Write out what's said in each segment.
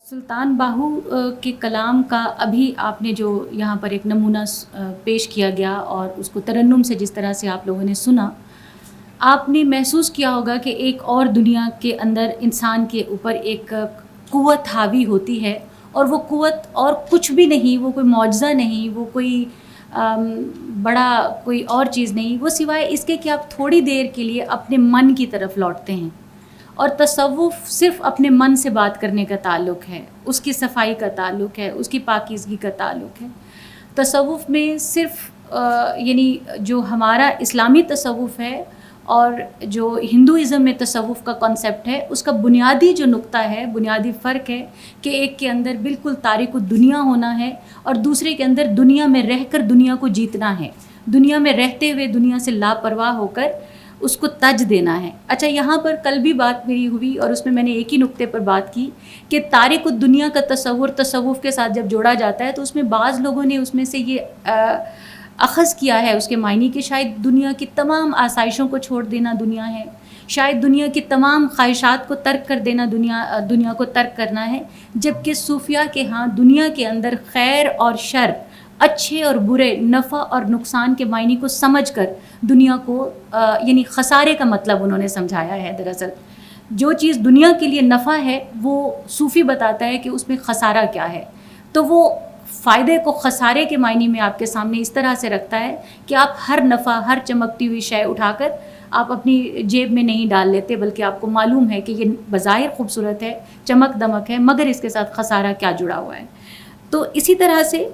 سلطان باہو کے کلام کا ابھی آپ نے جو یہاں پر ایک نمونہ پیش کیا گیا اور اس کو ترنم سے جس طرح سے آپ لوگوں نے سنا، آپ نے محسوس کیا ہوگا کہ ایک اور دنیا کے اندر انسان کے اوپر ایک قوت حاوی ہوتی ہے، اور وہ قوت اور کچھ بھی نہیں، وہ کوئی معجزہ نہیں، وہ کوئی بڑا کوئی اور چیز نہیں، وہ سوائے اس کے کہ آپ تھوڑی دیر کے لیے اپنے من کی طرف لوٹتے ہیں۔ اور تصوف صرف اپنے من سے بات کرنے کا تعلق ہے، اس کی صفائی کا تعلق ہے، اس کی پاکیزگی کا تعلق ہے۔ تصوف میں صرف یعنی جو ہمارا اسلامی تصوف ہے اور جو ہندوازم میں تصوف کا کنسیپٹ ہے، اس کا بنیادی جو نقطہ ہے، بنیادی فرق ہے کہ ایک کے اندر بالکل تارک الدنیا ہونا ہے اور دوسرے کے اندر دنیا میں رہ کر دنیا کو جیتنا ہے، دنیا میں رہتے ہوئے دنیا سے لاپرواہ ہو کر اس کو تج دینا ہے۔ اچھا، یہاں پر کل بھی بات میری ہوئی اور اس میں میں نے ایک ہی نقطے پر بات کی کہ تارک الدنیا کا تصور تصوف کے ساتھ جب جوڑا جاتا ہے تو اس میں بعض لوگوں نے اس میں سے یہ اخذ کیا ہے اس کے معنی کہ شاید دنیا کی تمام آسائشوں کو چھوڑ دینا دنیا ہے، شاید دنیا کی تمام خواہشات کو ترک کر دینا دنیا کو ترک کرنا ہے، جبکہ صوفیہ کے ہاں دنیا کے اندر خیر اور شر، اچھے اور برے، نفع اور نقصان کے معنی کو سمجھ کر دنیا کو یعنی خسارے کا مطلب انہوں نے سمجھایا ہے۔ دراصل جو چیز دنیا کے لیے نفع ہے وہ صوفی بتاتا ہے کہ اس میں خسارہ کیا ہے، تو وہ فائدے کو خسارے کے معنی میں آپ کے سامنے اس طرح سے رکھتا ہے کہ آپ ہر نفع، ہر چمکتی ہوئی شے اٹھا کر آپ اپنی جیب میں نہیں ڈال لیتے، بلکہ آپ کو معلوم ہے کہ یہ بظاہر خوبصورت ہے، چمک دمک ہے، مگر اس کے ساتھ خسارہ کیا جڑا ہوا ہے۔ تو اسی طرح سے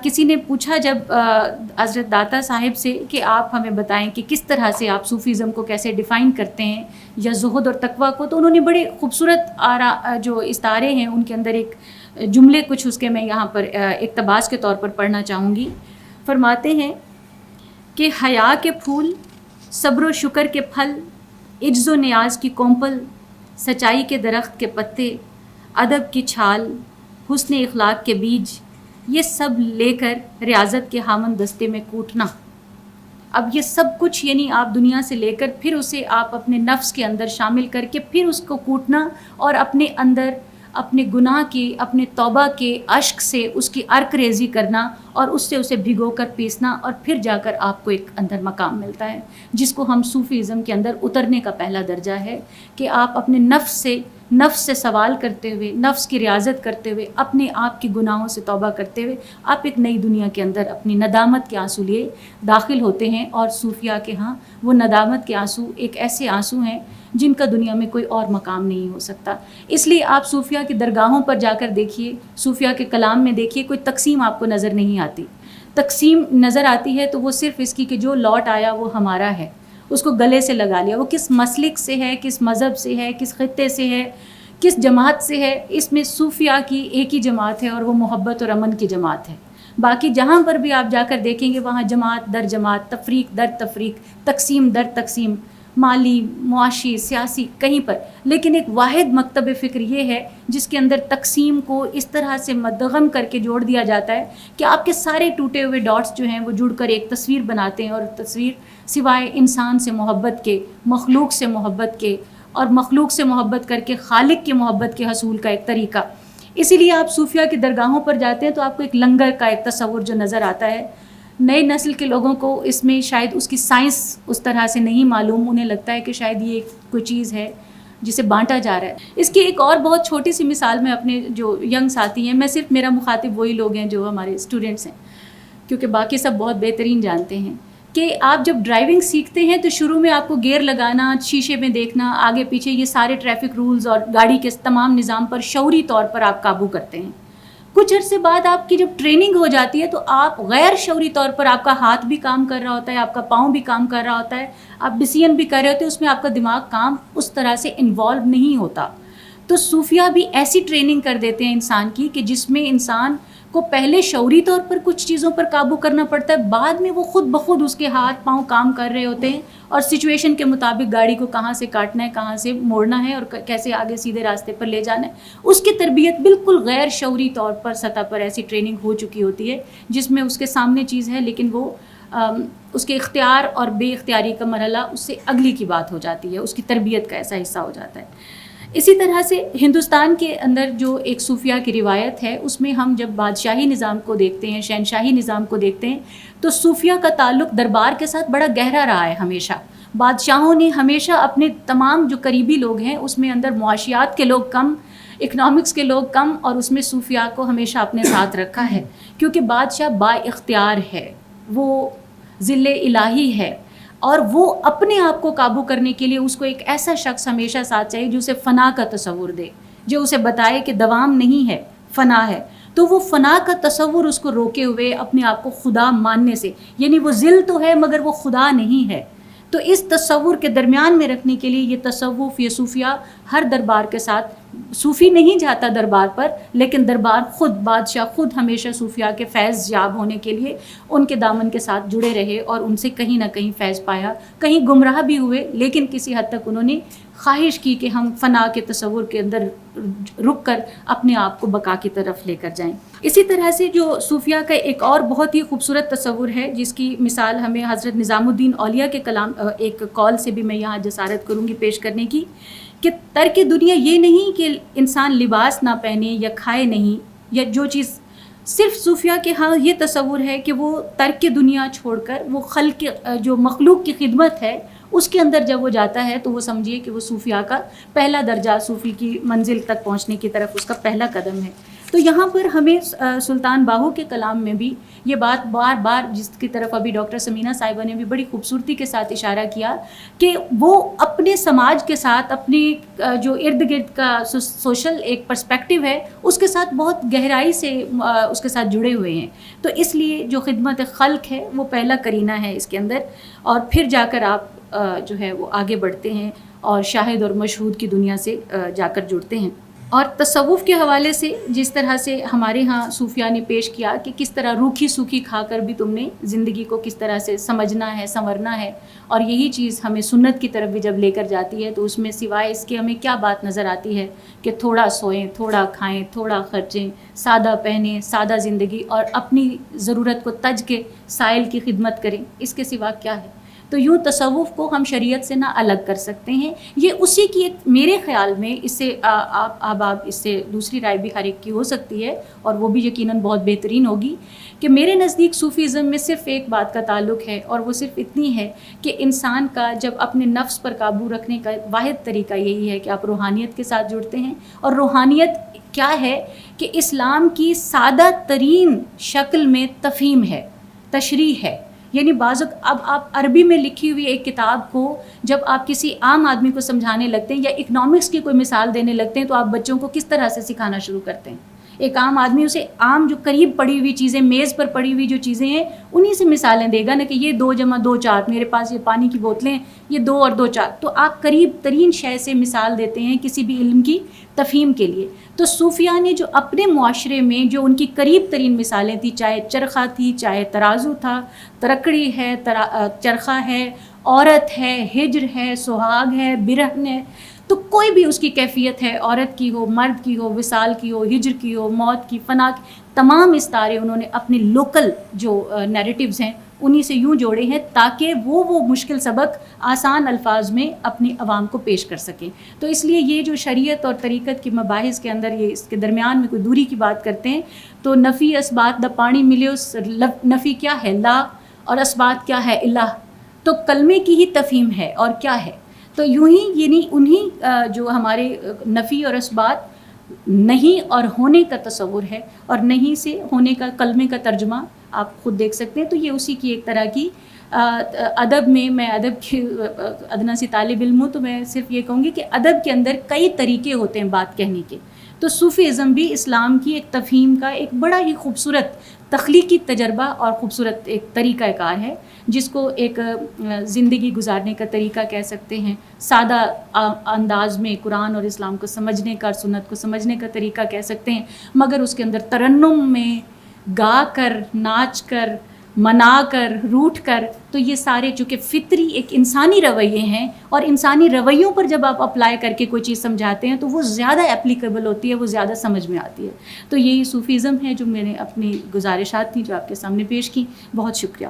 کسی نے پوچھا جب حضرت داتا صاحب سے کہ آپ ہمیں بتائیں کہ کس طرح سے آپ صوفیزم کو کیسے ڈیفائن کرتے ہیں یا زہد اور تقویٰ کو، تو انہوں نے بڑے خوبصورت جو استعارے ہیں ان کے اندر ایک جملے کچھ اس کے میں یہاں پر اقتباس کے طور پر پڑھنا چاہوں گی۔ فرماتے ہیں کہ حیا کے پھول، صبر و شکر کے پھل، عجز و نیاز کی کومپل، سچائی کے درخت کے پتے، ادب کی چھال، حسن اخلاق کے بیج، یہ سب لے کر ریاضت کے ہامن دستے میں کوٹنا۔ اب یہ سب کچھ یعنی آپ دنیا سے لے کر پھر اسے آپ اپنے نفس کے اندر شامل کر کے پھر اس کو کوٹنا اور اپنے اندر اپنے گناہ کی، اپنے توبہ کے اشک سے اس کی عرق ریزی کرنا اور اس سے اسے بھگو کر پیسنا، اور پھر جا کر آپ کو ایک اندر مقام ملتا ہے جس کو ہم صوفیزم کے اندر اترنے کا پہلا درجہ ہے کہ آپ اپنے نفس سے سوال کرتے ہوئے، نفس کی ریاضت کرتے ہوئے، اپنے آپ کی گناہوں سے توبہ کرتے ہوئے آپ ایک نئی دنیا کے اندر اپنی ندامت کے آنسو لیے داخل ہوتے ہیں۔ اور صوفیہ کے ہاں وہ ندامت کے آنسو ایک ایسے آنسو ہیں جن کا دنیا میں کوئی اور مقام نہیں ہو سکتا۔ اس لیے آپ صوفیہ کی درگاہوں پر جا کر دیکھیے، صوفیہ کے کلام میں دیکھیے، کوئی تقسیم آپ کو نظر نہیں آتی۔ تقسیم نظر آتی ہے تو وہ صرف اس کی کہ جو لوٹ آیا وہ ہمارا ہے، اس کو گلے سے لگا لیا، وہ کس مسلک سے ہے، کس مذہب سے ہے، کس خطے سے ہے، کس جماعت سے ہے۔ اس میں صوفیہ کی ایک ہی جماعت ہے اور وہ محبت اور امن کی جماعت ہے۔ باقی جہاں پر بھی آپ جا کر دیکھیں گے وہاں جماعت در جماعت، تفریق در تفریق، تقسیم در تقسیم، مالی، معاشی، سیاسی، کہیں پر، لیکن ایک واحد مکتب فکر یہ ہے جس کے اندر تقسیم کو اس طرح سے مدغم کر کے جوڑ دیا جاتا ہے کہ آپ کے سارے ٹوٹے ہوئے ڈاٹس جو ہیں وہ جڑ کر ایک تصویر بناتے ہیں، اور تصویر سوائے انسان سے محبت کے، مخلوق سے محبت کے، اور مخلوق سے محبت کر کے خالق کی محبت کے حصول کا ایک طریقہ۔ اسی لیے آپ صوفیہ کی درگاہوں پر جاتے ہیں تو آپ کو ایک لنگر کا ایک تصور جو نظر آتا ہے۔ نئی نسل کے لوگوں کو اس میں شاید اس کی سائنس اس طرح سے نہیں معلوم، انہیں لگتا ہے کہ شاید یہ کوئی چیز ہے جسے بانٹا جا رہا ہے۔ اس کی ایک اور بہت چھوٹی سی مثال میں اپنے جو ینگ ساتھی ہیں، میں صرف میرا مخاطب وہی لوگ ہیں جو ہمارے اسٹوڈنٹس ہیں، کیونکہ باقی سب بہت بہترین جانتے ہیں کہ آپ جب ڈرائیونگ سیکھتے ہیں تو شروع میں آپ کو گیئر لگانا، شیشے میں دیکھنا، آگے پیچھے، یہ سارے ٹریفک رولز اور گاڑی کے تمام نظام پر شعوری طور پر آپ قابو کرتے ہیں۔ کچھ عرصے بعد آپ کی جب ٹریننگ ہو جاتی ہے تو آپ غیر شعوری طور پر آپ کا ہاتھ بھی کام کر رہا ہوتا ہے، آپ کا پاؤں بھی کام کر رہا ہوتا ہے، آپ ڈیسیژن بھی کر رہے ہوتے ہیں، اس میں آپ کا دماغ کام اس طرح سے انوالو نہیں ہوتا۔ تو صوفیہ بھی ایسی ٹریننگ کر دیتے ہیں انسان کی کہ جس میں انسان کو پہلے شعوری طور پر کچھ چیزوں پر قابو کرنا پڑتا ہے، بعد میں وہ خود بخود اس کے ہاتھ پاؤں کام کر رہے ہوتے ہیں اور سچویشن کے مطابق گاڑی کو کہاں سے کاٹنا ہے، کہاں سے موڑنا ہے اور کیسے آگے سیدھے راستے پر لے جانا ہے۔ اس کی تربیت بالکل غیر شعوری طور پر سطح پر ایسی ٹریننگ ہو چکی ہوتی ہے جس میں اس کے سامنے چیز ہے لیکن وہ اس کے اختیار اور بے اختیاری کا مرحلہ اس سے اگلی کی بات ہو جاتی ہے، اس کی تربیت کا ایسا حصہ ہو جاتا ہے۔ اسی طرح سے ہندوستان کے اندر جو ایک صوفیہ کی روایت ہے، اس میں ہم جب بادشاہی نظام کو دیکھتے ہیں، شہنشاہی نظام کو دیکھتے ہیں، تو صوفیہ کا تعلق دربار کے ساتھ بڑا گہرا رہا ہے ہمیشہ. بادشاہوں نے ہمیشہ اپنے تمام جو قریبی لوگ ہیں اس میں اندر معاشیات کے لوگ کم، اکنامکس کے لوگ کم، اور اس میں صوفیہ کو ہمیشہ اپنے ساتھ رکھا ہے، کیونکہ بادشاہ با اختیار ہے، وہ ذل الہی ہے، اور وہ اپنے آپ کو قابو کرنے کے لیے اس کو ایک ایسا شخص ہمیشہ ساتھ چاہیے جو اسے فنا کا تصور دے، جو اسے بتائے کہ دوام نہیں ہے، فنا ہے. تو وہ فنا کا تصور اس کو روکے ہوئے اپنے آپ کو خدا ماننے سے، یعنی وہ ذل تو ہے مگر وہ خدا نہیں ہے. تو اس تصور کے درمیان میں رکھنے کے لیے یہ تصوف، یہ صوفیہ ہر دربار کے ساتھ، صوفی نہیں جاتا دربار پر، لیکن دربار خود، بادشاہ خود ہمیشہ صوفیہ کے فیض یاب ہونے کے لیے ان کے دامن کے ساتھ جڑے رہے اور ان سے کہیں نہ کہیں فیض پایا. کہیں گمراہ بھی ہوئے، لیکن کسی حد تک انہوں نے خواہش کی کہ ہم فنا کے تصور کے اندر رک کر اپنے آپ کو بقا کی طرف لے کر جائیں. اسی طرح سے جو صوفیہ کا ایک اور بہت ہی خوبصورت تصور ہے، جس کی مثال ہمیں حضرت نظام الدین اولیاء کے کلام، ایک قول سے بھی میں یہاں جسارت کروں گی پیش کرنے کی، کہ ترک دنیا یہ نہیں کہ انسان لباس نہ پہنے یا کھائے نہیں، یا جو چیز صرف صوفیہ کے ہاں یہ تصور ہے کہ وہ ترک دنیا چھوڑ کر وہ خلق، جو مخلوق کی خدمت ہے اس کے اندر جب وہ جاتا ہے تو وہ سمجھیے کہ وہ صوفیہ کا پہلا درجہ، صوفی کی منزل تک پہنچنے کی طرف اس کا پہلا قدم ہے. تو یہاں پر ہمیں سلطان باہو کے کلام میں بھی یہ بات بار بار، جس کی طرف ابھی ڈاکٹر سمینہ صاحبہ نے بھی بڑی خوبصورتی کے ساتھ اشارہ کیا، کہ وہ اپنے سماج کے ساتھ، اپنے جو ارد گرد کا سوشل ایک پرسپیکٹیو ہے اس کے ساتھ بہت گہرائی سے اس کے ساتھ جڑے ہوئے ہیں. تو اس لیے جو خدمت خلق ہے وہ پہلا کرینہ ہے اس کے اندر، اور پھر جا کر آپ جو ہے وہ آگے بڑھتے ہیں اور شاہد اور مشہود کی دنیا سے جا کر جڑتے ہیں. اور تصوف کے حوالے سے جس طرح سے ہمارے ہاں صوفیہ نے پیش کیا کہ کس طرح روکھی سوکھی کھا کر بھی تم نے زندگی کو کس طرح سے سمجھنا ہے، سنورنا ہے، اور یہی چیز ہمیں سنت کی طرف بھی جب لے کر جاتی ہے تو اس میں سوائے اس کے ہمیں کیا بات نظر آتی ہے کہ تھوڑا سوئیں، تھوڑا کھائیں، تھوڑا خرچیں، سادہ پہنیں، سادہ زندگی، اور اپنی ضرورت کو تج کے سائل کی خدمت کریں. اس کے سوا کیا ہے؟ تو یوں تصوف کو ہم شریعت سے نہ الگ کر سکتے ہیں. یہ اسی کی ایک، میرے خیال میں اس سے آپ اس سے دوسری رائے بھی ہر ایک کی ہو سکتی ہے، اور وہ بھی یقیناً بہت بہترین ہوگی، کہ میرے نزدیک صوفیزم میں صرف ایک بات کا تعلق ہے، اور وہ صرف اتنی ہے کہ انسان کا جب اپنے نفس پر قابو رکھنے کا واحد طریقہ یہی ہے کہ آپ روحانیت کے ساتھ جڑتے ہیں. اور روحانیت کیا ہے کہ اسلام کی سادہ ترین شکل میں تفہیم ہے، تشریح ہے. یعنی اب آپ عربی میں لکھی ہوئی ایک کتاب کو جب آپ کسی عام آدمی کو سمجھانے لگتے ہیں یا اکنامکس کی کوئی مثال دینے لگتے ہیں تو آپ بچوں کو کس طرح سے سکھانا شروع کرتے ہیں؟ ایک عام آدمی اسے عام جو قریب پڑی ہوئی چیزیں، میز پر پڑی ہوئی جو چیزیں ہیں انہی سے مثالیں دے گا نا، کہ یہ 2 + 2 4، میرے پاس یہ پانی کی بوتلیں، یہ 2 اور 2 4. تو آپ قریب ترین شے سے مثال دیتے ہیں کسی بھی علم کی تفہیم کے لیے. تو صوفیہ نے جو اپنے معاشرے میں جو ان کی قریب ترین مثالیں تھیں، چاہے چرخہ تھی، چاہے ترازو تھا، ترکڑی ہے، چرخہ ہے، عورت ہے، ہجر ہے، سہاگ ہے، برہن ہے، تو کوئی بھی اس کی کیفیت ہے، عورت کی ہو، مرد کی ہو، وصال کی ہو، ہجر کی ہو، موت کی، فنا کی، تمام استعارے انہوں نے اپنے لوکل جو نیریٹیوز ہیں انہی سے یوں جوڑے ہیں تاکہ وہ مشکل سبق آسان الفاظ میں اپنی عوام کو پیش کر سکیں. تو اس لیے یہ جو شریعت اور طریقت کی مباحث کے اندر یہ اس کے درمیان میں کوئی دوری کی بات کرتے ہیں تو نفی اسبات دا پانی ملے، اس نفی کیا ہے؟ لا، اور اسبات کیا ہے؟ الہ. تو کلمے کی ہی تفہیم ہے اور کیا ہے. تو یوں ہی یعنی انہی جو ہمارے نفی اور اسبات نہیں اور ہونے کا تصور ہے، اور نہیں سے ہونے کا کلمے کا ترجمہ آپ خود دیکھ سکتے ہیں. تو یہ اسی کی ایک طرح کی ادب میں ادب کی ادنا سی طالب علم ہوں، تو میں صرف یہ کہوں گی کہ ادب کے اندر کئی طریقے ہوتے ہیں بات کہنے کے. تو صوفی ازم بھی اسلام کی ایک تفہیم کا ایک بڑا ہی خوبصورت تخلیقی تجربہ اور خوبصورت ایک طریقہ کار ہے، جس کو ایک زندگی گزارنے کا طریقہ کہہ سکتے ہیں، سادہ انداز میں قرآن اور اسلام کو سمجھنے کا اور سنت کو سمجھنے کا طریقہ کہہ سکتے ہیں، مگر اس کے اندر ترنم میں گا کر، ناچ کر، منا کر، روٹ کر، تو یہ سارے چونکہ فطری ایک انسانی رویے ہیں، اور انسانی رویوں پر جب آپ اپلائی کر کے کوئی چیز سمجھاتے ہیں تو وہ زیادہ اپلیکیبل ہوتی ہے، وہ زیادہ سمجھ میں آتی ہے. تو یہی صوفیزم ہے جو میں نے اپنی گزارشات تھیں جو آپ کے سامنے پیش کی. بہت شکریہ.